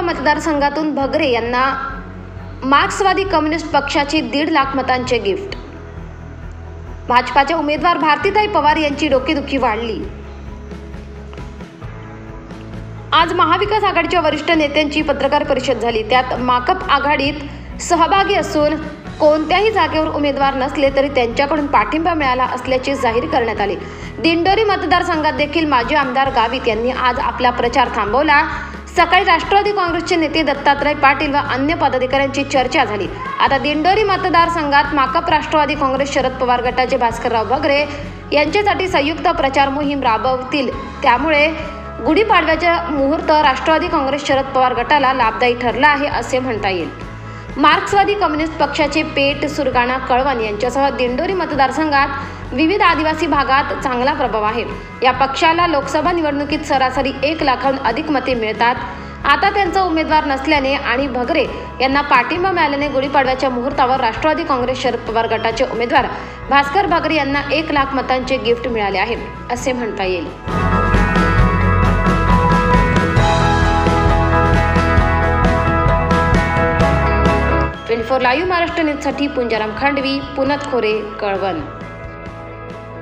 मतदारसंघातून भगरे यांना मार्क्सवादी कम्युनिस्ट पक्षाची 1.5 लाख मतांचे गिफ्ट। भाजपाच्या उमेदवार भारतीताई पवार यांची डोकेदुखी वाढली। आज महाविकास आघाडीच्या वरिष्ठ नेत्यांची पत्रकार परिषद झाली। त्यात माकप आघाडीत सहभागी असून कोणत्याही जागेवर उमेदवार नसले तरी त्यांच्याकडून पाठिंबा मिळाला असल्याचे जाहीर करण्यात आले। दिंडोरी मतदारसंघात देखील माजी आमदार गावित यांनी आज आपला प्रचार थांबवला। सकाळी राष्ट्रवादी काँग्रेसचे नेते दत्तात्रय पाटील व अन्य पदाधिकाऱ्यांची चर्चा झाली। आता दिंडोरी मतदारसंघात माकप राष्ट्रवादी काँग्रेस शरद पवार गटाचे भास्करराव भगरे यांच्यासाठी संयुक्त प्रचार मोहीम राबवतील। त्यामुळे गुढीपाडव्याचा मुहूर्त राष्ट्रवादी काँग्रेस शरद पवार गटाला लाभदायी ठरला आहे असे म्हणता येईल। मार्क्सवादी कम्युनिस्ट पक्षाचे पेठ, सुरगाणा, कळवण यांच्यासह दिंडोरी मतदारसंघात विविध आदिवासी भागात चांगला प्रभाव आहे। या पक्षाला लोकसभा निवडणुकीत सरासरी 1 लाखाहून अधिक मते मिळतात। आता त्यांचा उमेदवार नसल्याने आणि भगरे यांना पाठिंबा मिळाल्याने गुढीपाडव्याच्या मुहूर्तावर राष्ट्रवादी काँग्रेस शरद पवार गटाचे उमेदवार भास्कर भगरे यांना 1 लाख मतांचे गिफ्ट मिळाले आहे असे म्हणता येईल। 24 लाईव्ह महाराष्ट्र न्यूजसाठी पुंजाराम खांडवी, पुनत खोरे, कळवण।